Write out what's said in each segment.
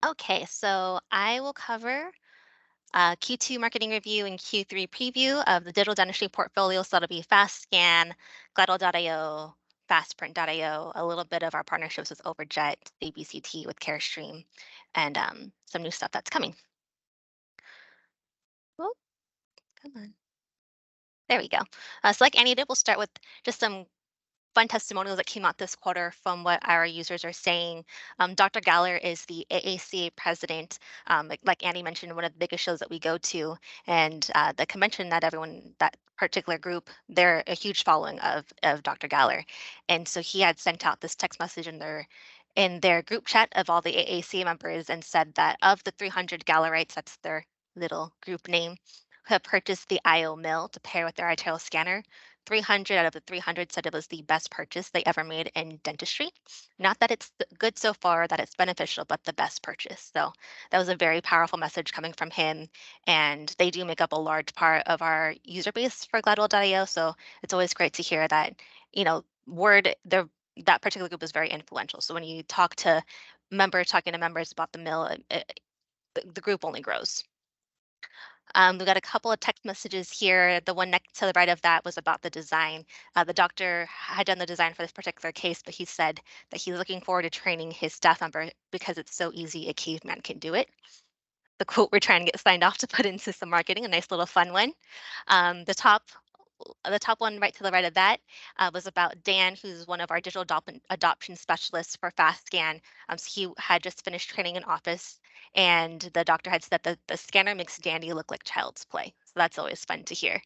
Okay, so I will cover Q2 marketing review and Q3 preview of the digital dentistry portfolio. So that'll be FastScan, Glidal.io, FastPrint.io, a little bit of our partnerships with Overjet, ABCT with CareStream, and some new stuff that's coming. Oh, come on. There we go. So like Annie did, we'll start with just some fun testimonials that came out this quarter from what our users are saying. Dr. Galler is the AACA president. Like Annie mentioned, one of the biggest shows that we go to, and the convention that everyone, that particular group, they're a huge following of Dr. Galler, and so he had sent out this text message in their group chat of all the AACA members and said that of the 300 Gallerites, that's their little group name, who have purchased the IO mill to pair with their iTero scanner, 300 out of the 300 said it was the best purchase they ever made in dentistry. Not that it's good so far, that it's beneficial, but the best purchase. So that was a very powerful message coming from him. And they do make up a large part of our user base for Gladwell.io. So it's always great to hear that, word, that particular group is very influential. So when you talking to members about the mill, the group only grows. We've got a couple of text messages here. The one next to the right of that was about the design. The doctor had done the design for this particular case, but he said that he's looking forward to training his staff member because it's so easy a caveman can do it. The quote we're trying to get signed off to put into some marketing, a nice little fun one. Um, the top the top one right to the right of that was about Dan, who's one of our digital adoption specialists for FastScan. So he had just finished training in office, and the doctor had said that the scanner makes Dandy look like child's play. So that's always fun to hear.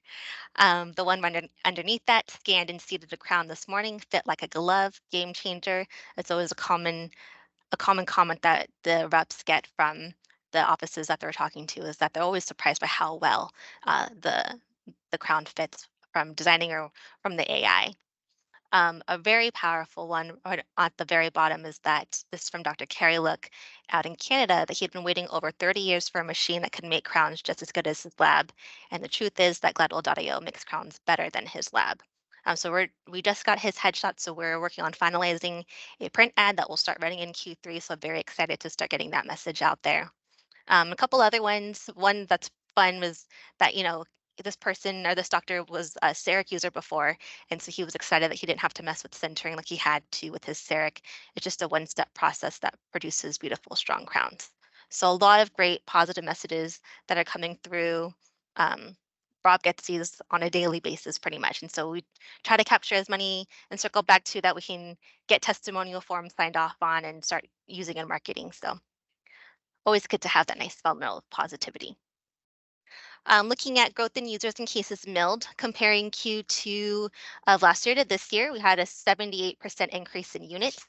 The one underneath that, scanned and seated a crown this morning, fit like a glove, game changer. It's always a common comment that the reps get from the offices that they're talking to is that they're always surprised by how well the crown fits from designing or from the AI. A very powerful one right at the very bottom is that this is from Dr. Carey Look out in Canada, that he'd been waiting over 30 years for a machine that could make crowns just as good as his lab. And the truth is that Gladwell.io makes crowns better than his lab. So we just got his headshot, so we're working on finalizing a print ad that will start running in Q3. So I'm very excited to start getting that message out there. A couple other ones. One that's fun was that, this person or this doctor was a CEREC user before, and so he was excited that he didn't have to mess with centering like he had to with his CEREC. It's just a one-step process that produces beautiful, strong crowns. So a lot of great positive messages that are coming through. Um, Rob gets these on a daily basis pretty much. And so we try to capture as many and circle back to that we can get testimonial forms signed off on and start using in marketing. So always good to have that nice fundamental of positivity. Looking at growth in users and cases milled, comparing Q2 of last year to this year, we had a 78% increase in units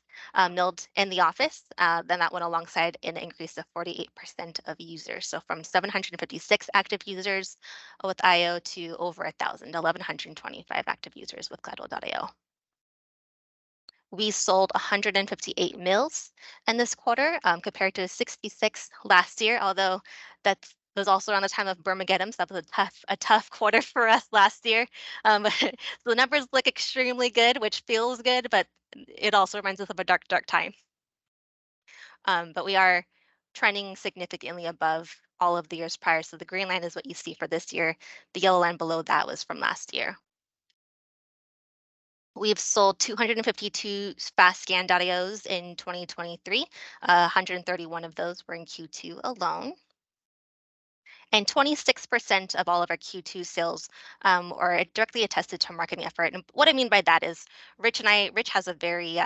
milled in the office. Then that went alongside an increase of 48% of users. So from 756 active users with IO to over 1,125 active users with Gladwell.io. We sold 158 mills in this quarter, compared to 66 last year, although that was also around the time of Burmageddon, so that was a tough quarter for us last year. So the numbers look extremely good, which feels good, but it also reminds us of a dark, dark time. But we are trending significantly above all of the years prior. So the green line is what you see for this year. The yellow line below that was from last year. We've sold 252 fast scan Dadios in 2023. 131 of those were in Q2 alone. And 26% of all of our Q2 sales are directly attested to marketing effort. And what I mean by that is Rich has a very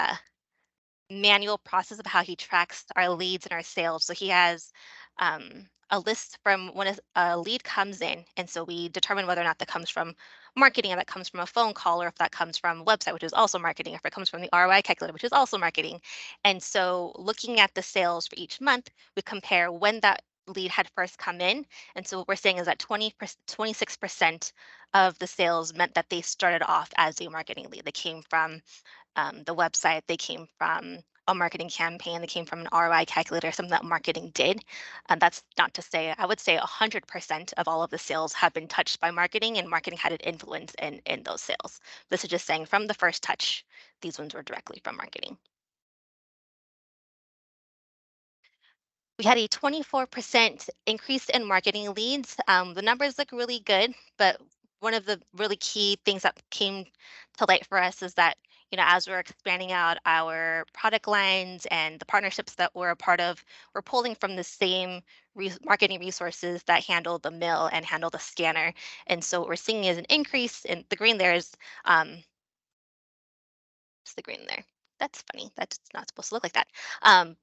manual process of how he tracks our leads and our sales. So he has a list from when a lead comes in, and so we determine whether or not that comes from marketing, or that comes from a phone call, or if that comes from a website, which is also marketing, or if it comes from the ROI calculator, which is also marketing. And so looking at the sales for each month, we compare when that lead had first come in. And so what we're saying is that 26% of the sales meant that they started off as a marketing lead. They came from the website, they came from a marketing campaign, they came from an ROI calculator, something that marketing did. And that's not to say, I would say 100% of all of the sales have been touched by marketing, and marketing had an influence in those sales. This is just saying from the first touch, these ones were directly from marketing. We had a 24% increase in marketing leads. The numbers look really good, but one of the really key things that came to light for us is that, as we're expanding out our product lines and the partnerships that we're a part of, we're pulling from the same marketing resources that handle the mill and handle the scanner. And so what we're seeing is an increase in the green there is, what's the green there? That's funny. That's not supposed to look like that. Um,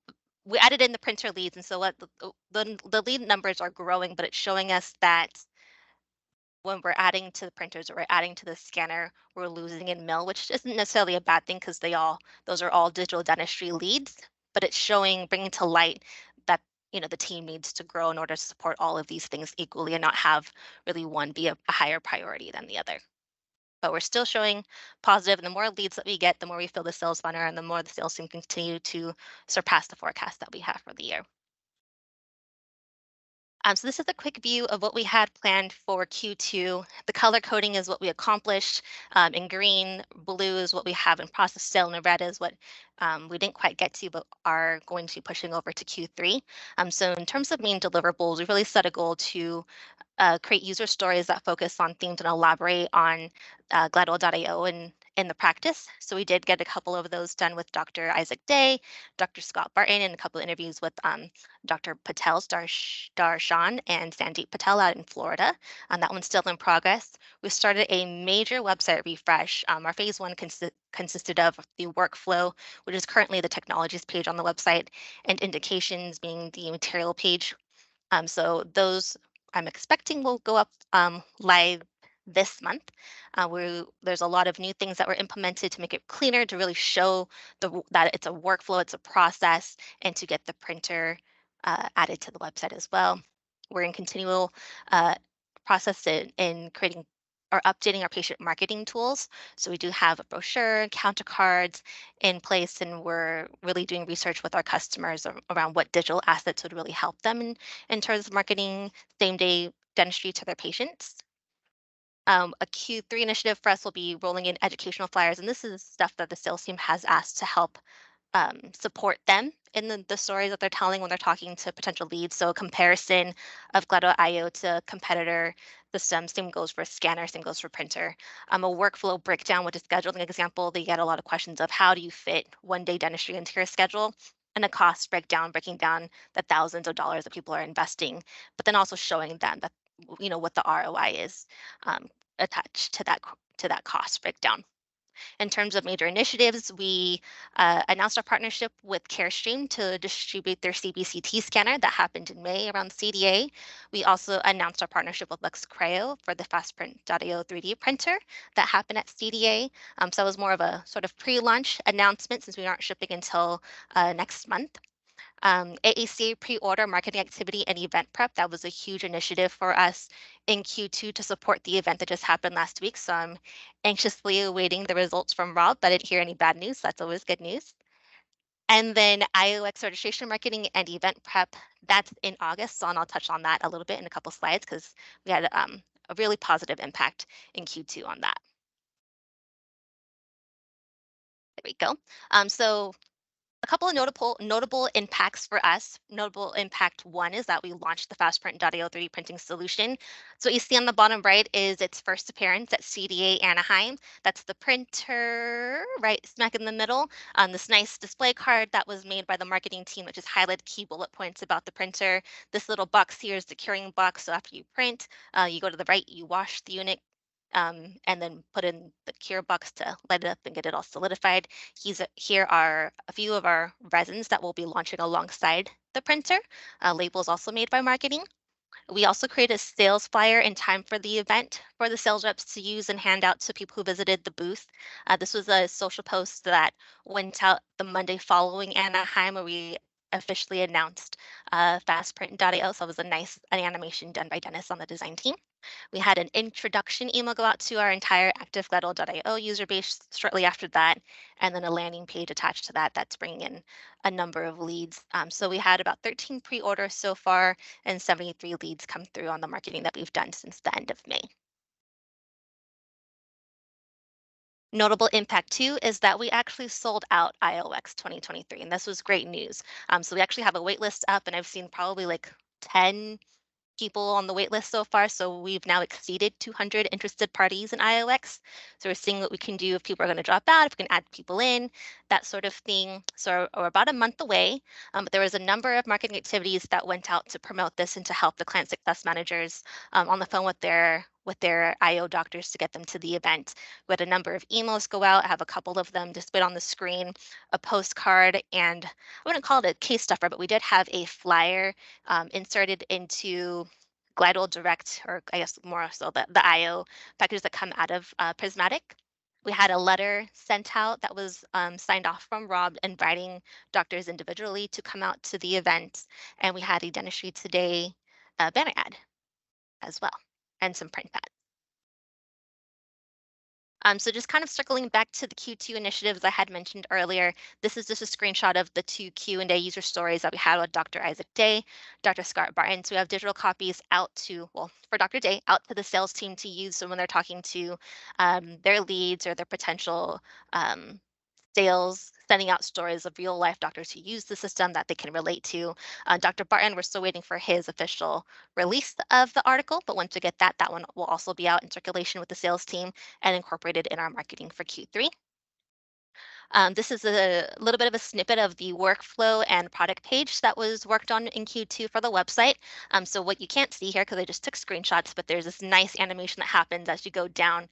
we added in the printer leads, and so what the lead numbers are growing, but it's showing us that when we're adding to the printers or we're adding to the scanner, we're losing in mill, which isn't necessarily a bad thing because those are all digital dentistry leads, but it's showing, bringing to light that the team needs to grow in order to support all of these things equally and not have really one be a higher priority than the other. But we're still showing positive, and the more leads that we get, the more we fill the sales funnel, and the more the sales team continue to surpass the forecast that we have for the year. So this is a quick view of what we had planned for Q2. The color coding is what we accomplished. In green, blue is what we have in process still, and red is what we didn't quite get to, but are going to be pushing over to Q3. So in terms of main deliverables, we really set a goal to create user stories that focus on themes and elaborate on Gladwell.io in the practice. So we did get a couple of those done with Dr. Isaac Day, Dr. Scott Barton, and a couple of interviews with Dr. Patel, Darshan, and Sandeep Patel out in Florida. That one's still in progress. We started a major website refresh. Our phase one consisted of the workflow, which is currently the technologies page on the website, and indications being the material page. So those I'm expecting will go up live this month. There's a lot of new things that were implemented to make it cleaner, to really show that it's a workflow, it's a process, and to get the printer added to the website as well. We're in continual uh, process in creating or updating our patient marketing tools. So we do have a brochure, counter cards in place, and we're really doing research with our customers around what digital assets would really help them in terms of marketing same day dentistry to their patients. A Q3 initiative for us will be rolling in educational flyers, and this is stuff that the sales team has asked to help support them in the stories that they're telling when they're talking to potential leads. So a comparison of Gladwell.io to competitor systems, same goes for scanner, same goes for printer. A workflow breakdown with a scheduling example, they get a lot of questions of how do you fit one day dentistry into your schedule, and a cost breakdown, breaking down the thousands of dollars that people are investing, but then also showing them that what the ROI is attached to that cost breakdown. In terms of major initiatives, we announced our partnership with CareStream to distribute their CBCT scanner that happened in May around CDA. We also announced our partnership with Lux Cryo for the FastPrint.io 3D printer that happened at CDA. So that was more of a sort of pre-launch announcement since we aren't shipping until next month. AACA pre-order marketing activity and event prep. That was a huge initiative for us in Q2 to support the event that just happened last week. So I'm anxiously awaiting the results from Rob, but I didn't hear any bad news. That's always good news. And then IOX registration marketing and event prep. That's in August. So I'll touch on that a little bit in a couple slides because we had a really positive impact in Q2 on that. There we go. So a couple of notable impacts for us. Notable impact one is that we launched the FastPrint.io 3D printing solution. So what you see on the bottom right is its first appearance at CDA Anaheim. That's the printer right smack in the middle. This nice display card that was made by the marketing team that just highlighted key bullet points about the printer. This little box here is the curing box. So after you print, you go to the right, you wash the unit, and then put in the cure box to light it up and get it all solidified. Here are a few of our resins that we'll be launching alongside the printer. Labels also made by marketing. We also created a sales flyer in time for the event for the sales reps to use and hand out to people who visited the booth. This was a social post that went out the Monday following Anaheim where we officially announced fastprint.io. So it was an animation done by Dennis on the design team. We had an introduction email go out to our entire active Gladwell.io user base shortly after that, and then a landing page attached to that that's bringing in a number of leads. So we had about 13 pre-orders so far and 73 leads come through on the marketing that we've done since the end of May. Notable impact too is that we actually sold out IOX 2023, and this was great news. So we actually have a wait list up, and I've seen probably like 10 people on the wait list so far. So we've now exceeded 200 interested parties in IOX. So we're seeing what we can do if people are going to drop out, if we can add people in, that sort of thing. So we're about a month away, but there was a number of marketing activities that went out to promote this and to help the client success managers on the phone with their IO doctors to get them to the event. We had a number of emails go out. I have a couple of them displayed on the screen, a postcard, and I wouldn't call it a case stuffer, but we did have a flyer inserted into Glidewell Direct, or I guess more so the IO packages that come out of Prismatic. We had a letter sent out that was signed off from Rob inviting doctors individually to come out to the event. And we had a Dentistry Today banner ad as well and some print pads. So just kind of circling back to the Q2 initiatives I had mentioned earlier, this is just a screenshot of the two Q&A user stories that we had with Dr. Isaac Day, Dr. Scott Barton. So we have digital copies out to, well, for Dr. Day, out to the sales team to use. So when they're talking to their leads or their potential sales, sending out stories of real life doctors who use the system that they can relate to. Dr. Barton, we're still waiting for his official release of the article, but once we get that, that one will also be out in circulation with the sales team and incorporated in our marketing for Q3. This is a little bit of a snippet of the workflow and product page that was worked on in Q2 for the website. So what you can't see here, because I just took screenshots, but there's this nice animation that happens as you go down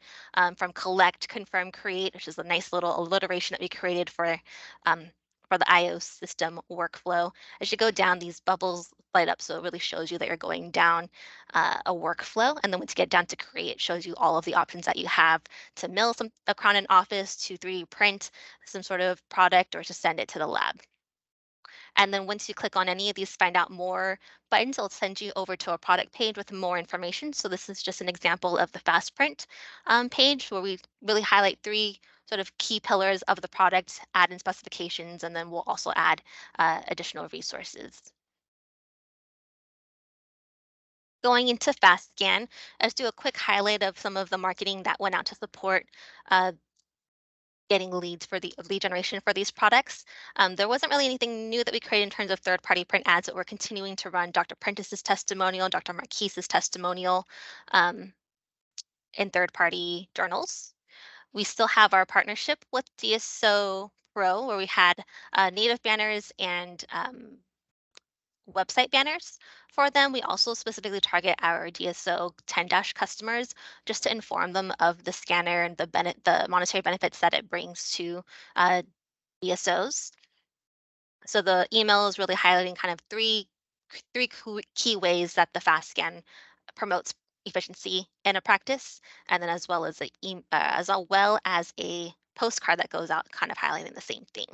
from collect, confirm, create, which is a nice little alliteration that we created for the IO system workflow. As you go down, these bubbles light up, so it really shows you that you're going down a workflow. And then once you get down to create, it shows you all of the options that you have to mill a crown in office, to 3D print some sort of product, or to send it to the lab. And then once you click on any of these find out more buttons, it'll send you over to a product page with more information. So this is just an example of the fast print page where we really highlight three sort of key pillars of the product, add in specifications, and then we'll also add additional resources. Going into fast scan, let's do a quick highlight of some of the marketing that went out to support uh, getting leads for the lead generation for these products. There wasn't really anything new that we created in terms of third-party print ads, but we're continuing to run Dr. Prentice's testimonial, Dr. Marquise's testimonial um, in third-party journals. We still have our partnership with DSO Pro, where we had native banners and website banners for them. We also specifically target our DSO 10 dash customers just to inform them of the scanner and the monetary benefits that it brings to uh, DSOs. So the email is really highlighting kind of three key ways that the fast scan promotes efficiency in a practice, and then as well as a postcard that goes out kind of highlighting the same thing.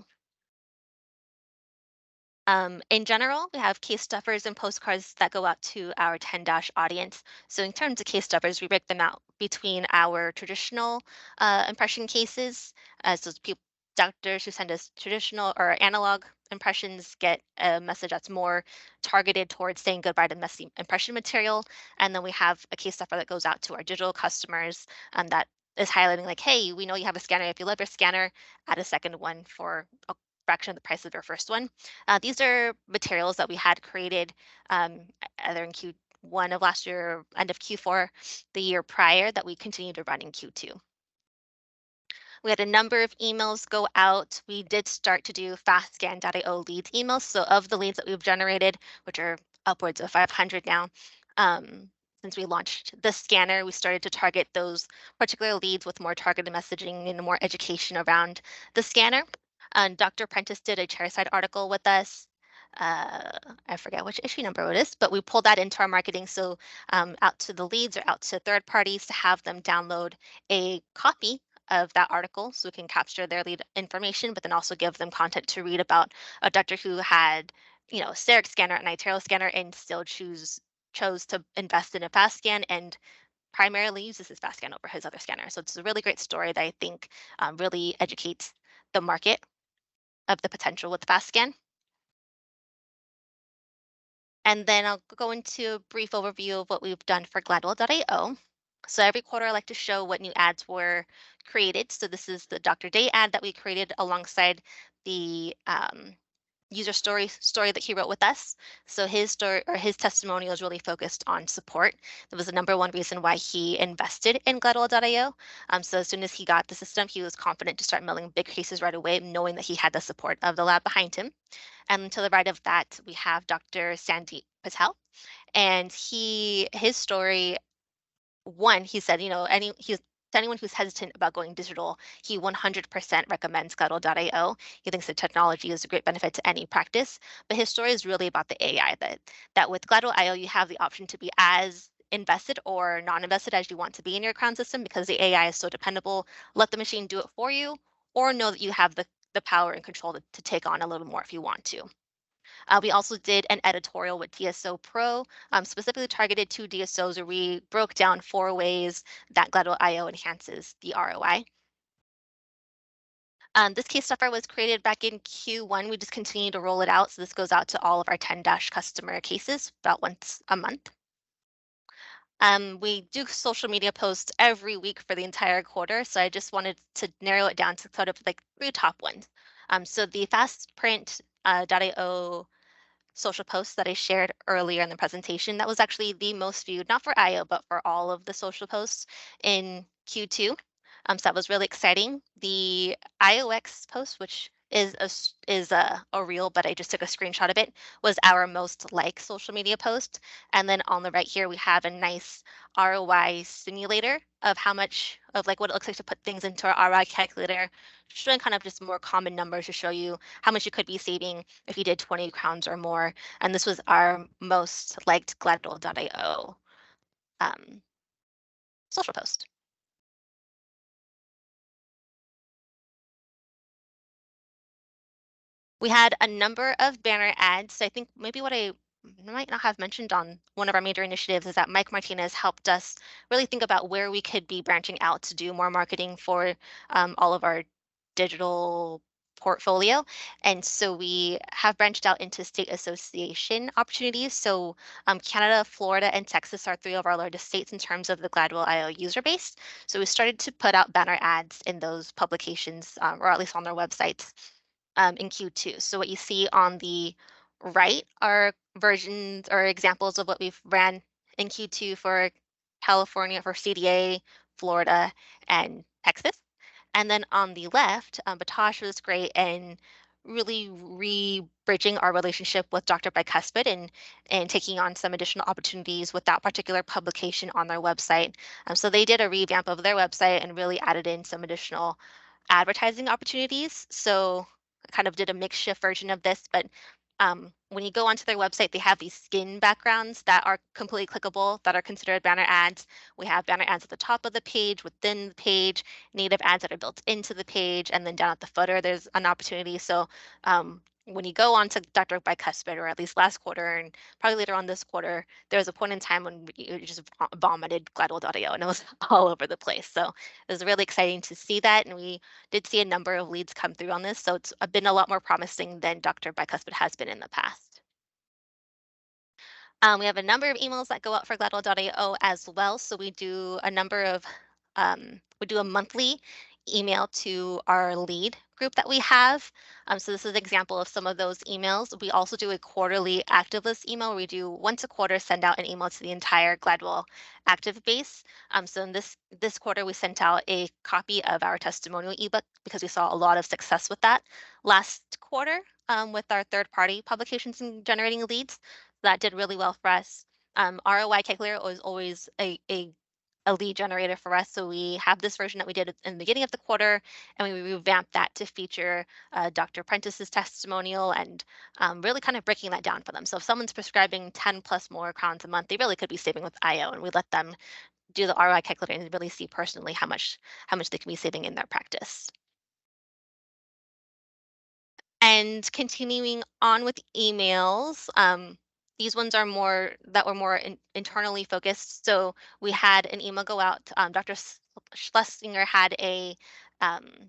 In general, we have case stuffers and postcards that go out to our 10 dash audience. So in terms of case stuffers, we break them out between our traditional impression cases. So people, doctors who send us traditional or analog impressions get a message that's more targeted towards saying goodbye to messy impression material. And then we have a case stuffer that goes out to our digital customers that is highlighting like, hey, we know you have a scanner. If you love your scanner, add a second one for a fraction of the price of your first one. These are materials that we had created either in Q1 of last year, end of Q4 the year prior, that we continue to run in Q2. We had a number of emails go out. We did start to do fast scan.io leads emails. So of the leads that we've generated, which are upwards of 500 now, since we launched the scanner, we started to target those particular leads with more targeted messaging and more education around the scanner. Dr. Prentice did a chairside article with us. I forget which issue number it is, but we pulled that into our marketing. So out to the leads or out to third parties to have them download a copy of that article so we can capture their lead information, but then also give them content to read about a doctor who had, a steric scanner and iTero scanner and still chose to invest in a fast scan and primarily uses his fast scan over his other scanner. So it's a really great story that I think really educates the market of the potential with fast scan. And then I'll go into a brief overview of what we've done for Gladwell.io. So every quarter, I like to show what new ads were created. So this is the Dr. Day ad that we created alongside the user story that he wrote with us. So his story or his testimonial is really focused on support. That was the number one reason why he invested in Gledwell.io. So as soon as he got the system, he was confident to start milling big cases right away, knowing that he had the support of the lab behind him. And to the right of that, we have Dr. Sandeep Patel, and his story one, he said, he's to anyone who's hesitant about going digital, he 100% recommends Guttle.io. He thinks that technology is a great benefit to any practice, but his story is really about the AI that with Guttle.io, you have the option to be as invested or non-invested as you want to be in your crown system because the AI is so dependable. Let the machine do it for you, or know that you have the power and control to take on a little more if you want to. We also did an editorial with DSO Pro, specifically targeted to DSOs, where we broke down 4 ways that Gledwell.io enhances the ROI. This case software was created back in Q1. We just continue to roll it out. So this goes out to all of our 10 Dash customer cases about once a month. We do social media posts every week for the entire quarter. So I just wanted to narrow it down to sort of like 3 top ones. So the fastprint.io social post that I shared earlier in the presentation. That was actually the most viewed, not for IO, but for all of the social posts in Q2. So that was really exciting. The IOX post, which is a reel, but I just took a screenshot of it, was our most liked social media post. And then on the right here, we have a nice ROI simulator of how much of like what it looks like to put things into our ROI calculator, showing kind of just more common numbers to show you how much you could be saving if you did 20 crowns or more. And this was our most liked Gladwell.io um, social post. We had a number of banner ads. So I think maybe what I might not have mentioned on one of our major initiatives is that Mike Martinez helped us really think about where we could be branching out to do more marketing for all of our digital portfolio. And so we have branched out into state association opportunities. So Canada, Florida, and Texas are 3 of our largest states in terms of the Gladwell IO user base. So we started to put out banner ads in those publications, or at least on their websites in Q2. So what you see on the right are versions or examples of what we've ran in Q2 for California, for CDA, Florida, and Texas. And then on the left, Batosh was great and really re-bridging our relationship with Dr. Bicuspid and taking on some additional opportunities with that particular publication on their website. So they did a revamp of their website and really added in some additional advertising opportunities. So I kind of did a makeshift version of this, but when you go onto their website, they have these skin backgrounds that are completely clickable, that are considered banner ads. We have banner ads at the top of the page, within the page, native ads that are built into the page, and then down at the footer, there's an opportunity. So when you go on to Dr. Bicuspid, or at least last quarter, and probably later on this quarter, there was a point in time when you just vomited Gladwell.io, and it was all over the place. So it was really exciting to see that, and we did see a number of leads come through on this, so it's been a lot more promising than Dr. Bicuspid has been in the past. We have a number of emails that go out for Gladwell.io as well. So we do a monthly email to our lead group that we have. So this is an example of some of those emails. We also do a quarterly active list email where we do once a quarter send out an email to the entire Gladwell active base. So in this quarter, we sent out a copy of our testimonial ebook because we saw a lot of success with that last quarter with our third-party publications and generating leads. That did really well for us. ROI calculator was always a lead generator for us. So we have this version that we did in the beginning of the quarter, and we revamped that to feature Dr. Prentice's testimonial and really kind of breaking that down for them. So if someone's prescribing 10 plus more crowns a month, they really could be saving with IO, and we let them do the ROI calculator and really see personally how much they can be saving in their practice. And continuing on with emails, these ones are more that were more internally focused. So we had an email go out. Dr. Schlesinger had a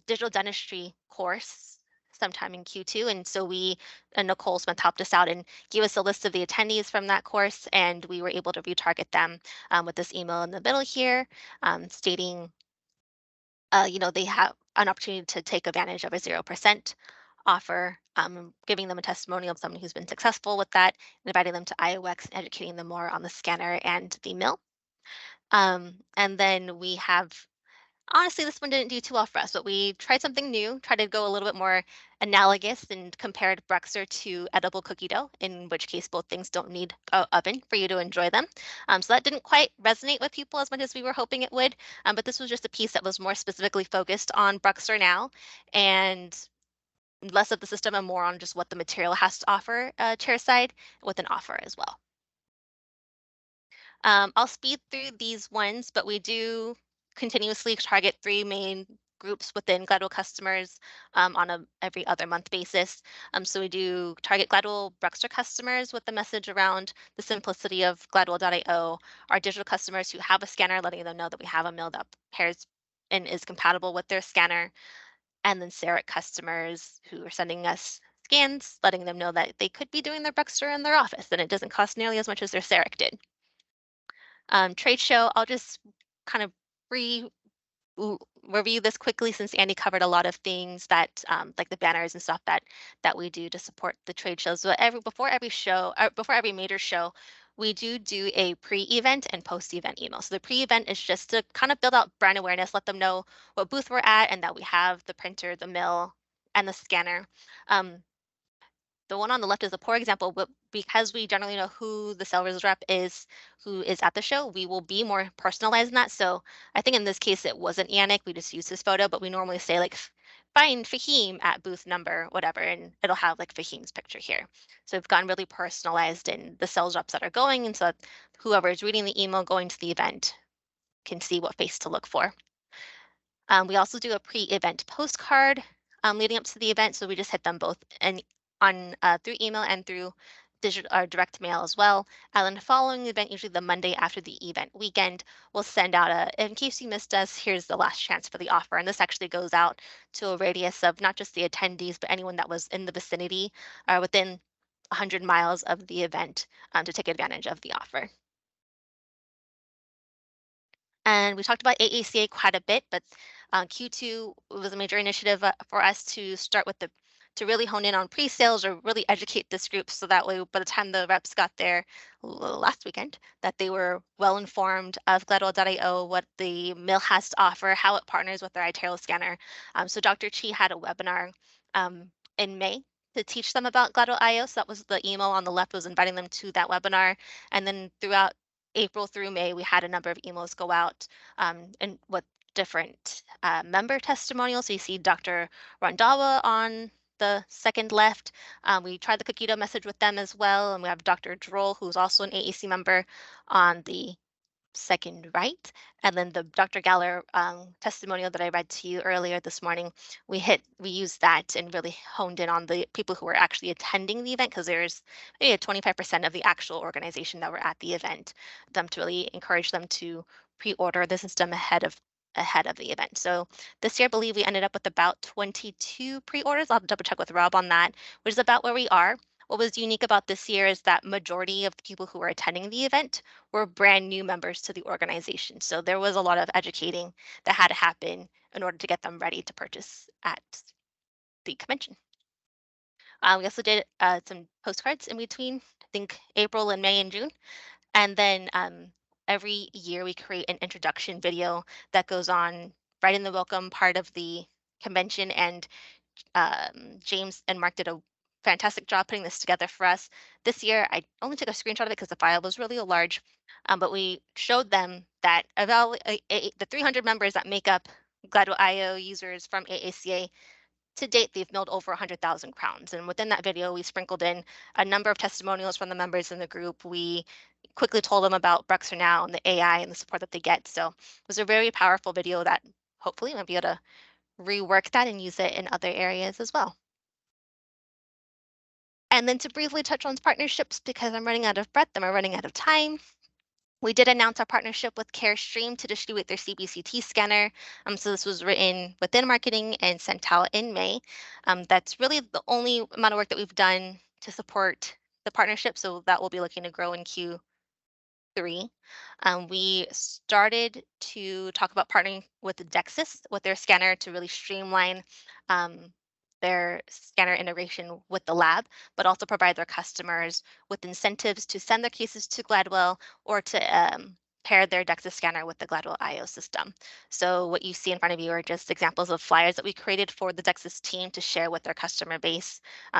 digital dentistry course sometime in Q2. And so we and Nicole Smith helped us out and gave us a list of the attendees from that course, and we were able to retarget them with this email in the middle here, stating, they have an opportunity to take advantage of a 0% offer, giving them a testimonial of someone who's been successful with that, inviting them to IOX, educating them more on the scanner and the mill. And then we have, honestly, this one didn't do too well for us, but we tried something new, tried to go a little bit more analogous and compared Brexer to edible cookie dough, in which case both things don't need a oven for you to enjoy them. So that didn't quite resonate with people as much as we were hoping it would. But this was just a piece that was more specifically focused on Brexer now and less of the system and more on just what the material has to offer chairside with an offer as well. I'll speed through these ones, but we do continuously target three main groups within Gladwell customers on a every other month basis. So we do target Gladwell Bruxer customers with the message around the simplicity of Gladwell.io, our digital customers who have a scanner, letting them know that we have a mill that pairs and is compatible with their scanner, and then CEREC customers who are sending us scans, letting them know that they could be doing their Bruxer in their office and it doesn't cost nearly as much as their CEREC did. Trade show, I'll just kind of re review this quickly since Andy covered a lot of things that like the banners and stuff that we do to support the trade shows. So before every show, before every major show, we do a pre-event and post-event email. So the pre-event is just to kind of build out brand awareness, let them know what booth we're at and that we have the printer, the mill, and the scanner. The one on the left is a poor example, but because we generally know who the sales rep is, who is at the show, we will be more personalized in that. So I think in this case, it wasn't Yannick. We just used his photo, but we normally say like, find Fahim at booth number, whatever, and it'll have like Fahim's picture here. So we've gotten really personalized in the sales reps that are going, and so that whoever is reading the email going to the event can see what face to look for. We also do a pre-event postcard leading up to the event, so we just hit them both and on through email and through digital or direct mail as well. And then following the event, usually the Monday after the event weekend, we'll send out in case you missed us, here's the last chance for the offer. And this actually goes out to a radius of not just the attendees, but anyone that was in the vicinity or within 100 miles of the event to take advantage of the offer. And we talked about AACA quite a bit, but Q2 was a major initiative for us to start with to really hone in on pre-sales or really educate this group so that way by the time the reps got there last weekend, that they were well informed of Gladwell.io, what the mill has to offer, how it partners with their iTero scanner. So Dr. Chi had a webinar in May to teach them about Gladwell.io. So that was the email on the left was inviting them to that webinar. And then throughout April through May, we had a number of emails go out and with different member testimonials. So you see Dr. Rondawa on the second left. We tried the cookie dough message with them as well. And we have Dr. Droll, who's also an AAC member on the second right. And then the Dr. Galler testimonial that I read to you earlier this morning, we used that and really honed in on the people who were actually attending the event because there's maybe 25% of the actual organization that were at the event, them to really encourage them to pre-order the system ahead of the event. So this year, I believe we ended up with about 22 pre-orders. I'll double check with Rob on that, which is about where we are. What was unique about this year is that majority of the people who were attending the event were brand new members to the organization. So there was a lot of educating that had to happen in order to get them ready to purchase at the convention. We also did some postcards in between, I think April and May and June. And then every year we create an introduction video that goes on right in the welcome part of the convention. And James and Mark did a fantastic job putting this together for us. This year, I only took a screenshot of it because the file was really large, but we showed them that the 300 members that make up Gladwell IO users from AACA, to date, they've milled over 100,000 crowns. And within that video, we sprinkled in a number of testimonials from the members in the group. We quickly told them about Bruxer Now and the AI and the support that they get. So it was a very powerful video that hopefully we'll be able to rework that and use it in other areas as well. And then to briefly touch on partnerships, because I'm running out of breath and I'm running out of time. We did announce our partnership with CareStream to distribute their CBCT scanner. So this was written within marketing and sent out in May. That's really the only amount of work that we've done to support the partnership. So that will be looking to grow in Q3. We started to talk about partnering with Dexis with their scanner to really streamline um, their scanner integration with the lab, but also provide their customers with incentives to send their cases to Gladwell or to pair their Dexis scanner with the Gladwell IO system. So what you see in front of you are just examples of flyers that we created for the Dexis team to share with their customer base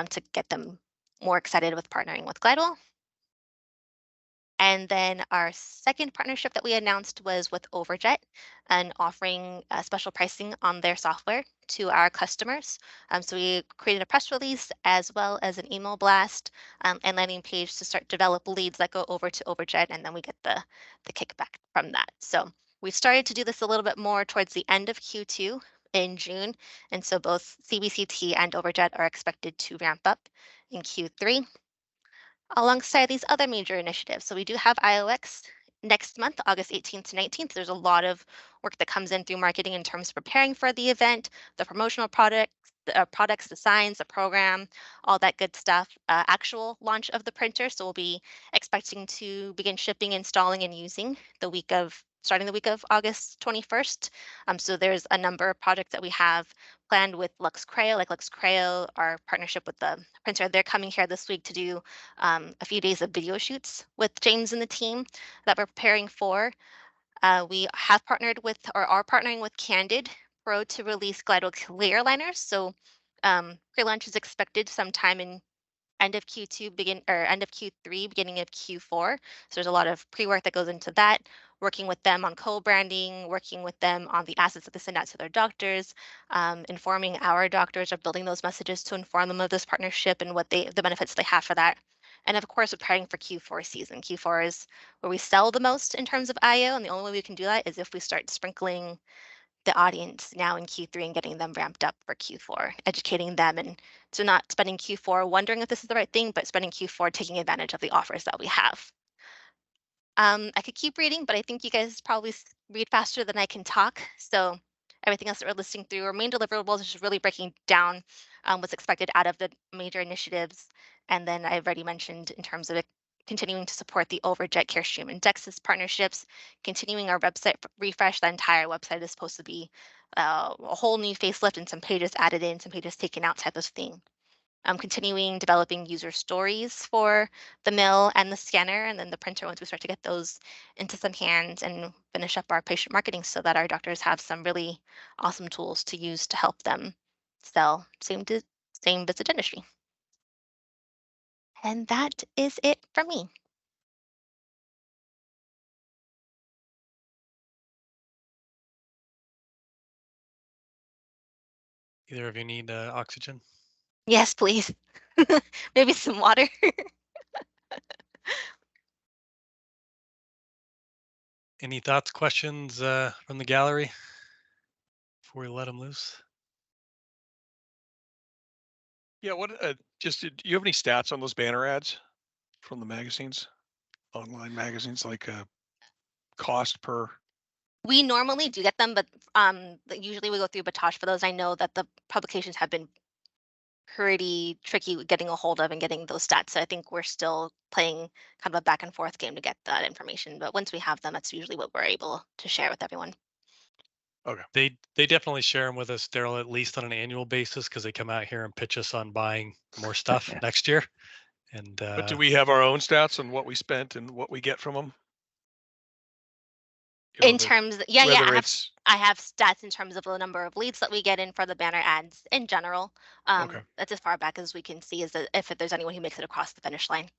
to get them more excited with partnering with Gladwell. And then our second partnership that we announced was with Overjet and offering special pricing on their software to our customers. So we created a press release as well as an email blast and landing page to start develop leads that go over to Overjet, and then we get the kickback from that. So we started to do this a little bit more towards the end of Q2 in June, and so both CBCT and Overjet are expected to ramp up in Q3 alongside these other major initiatives. So we do have IOX next month, August 18th to 19th. There's a lot of work that comes in through marketing in terms of preparing for the event, the promotional products, the signs, the program, all that good stuff. Actual launch of the printer. So we'll be expecting to begin shipping, installing, and using starting the week of August 21st. So there's a number of projects that we have planned with Lux Creo, like Lux Creo, our partnership with the printer. They're coming here this week to do a few days of video shoots with James and the team that we're preparing for. We have partnered with or are partnering with Candid Pro to release Glycol clear liners. So pre-launch is expected sometime in end of Q2, end of Q3, beginning of Q4. So there's a lot of pre-work that goes into that, working with them on co-branding, working with them on the assets that they send out to their doctors, informing our doctors or building those messages to inform them of this partnership and the benefits they have for that. And of course, preparing for Q4 season. Q4 is where we sell the most in terms of IO, and the only way we can do that is if we start sprinkling the audience now in Q3 and getting them ramped up for Q4, educating them, and so not spending Q4 wondering if this is the right thing, but spending Q4 taking advantage of the offers that we have. I could keep reading, but I think you guys probably read faster than I can talk. So everything else that we're listing through our main deliverables is just really breaking down what's expected out of the major initiatives. And then I've already mentioned in terms of it, continuing to support the Overjet, CareStream, and Dexis partnerships, continuing our website refresh. The entire website is supposed to be a whole new facelift and some pages added in, some pages taken out type of thing. Continuing developing user stories for the mill and the scanner, and then the printer once we start to get those into some hands and finish up our patient marketing so that our doctors have some really awesome tools to use to help them sell same visit dentistry. And that is it from me. Either of you need oxygen? Yes, please. Maybe some water. Any thoughts, questions from the gallery before we let them loose? Yeah, do you have any stats on those banner ads from the magazines, online magazines, like cost per? We normally do get them, but usually we go through Batosh for those. I know that the publications have been pretty tricky with getting a hold of and getting those stats. So I think we're still playing kind of a back and forth game to get that information. But once we have them, that's usually what we're able to share with everyone. Okay. They definitely share them with us, Daryl, at least on an annual basis because they come out here and pitch us on buying more stuff next year. And But do we have our own stats on what we spent and what we get from them? In terms, yeah, whether it's I have stats in terms of the number of leads that we get in for the banner ads in general. okay. That's as far back as we can see is that if there's anyone who makes it across the finish line.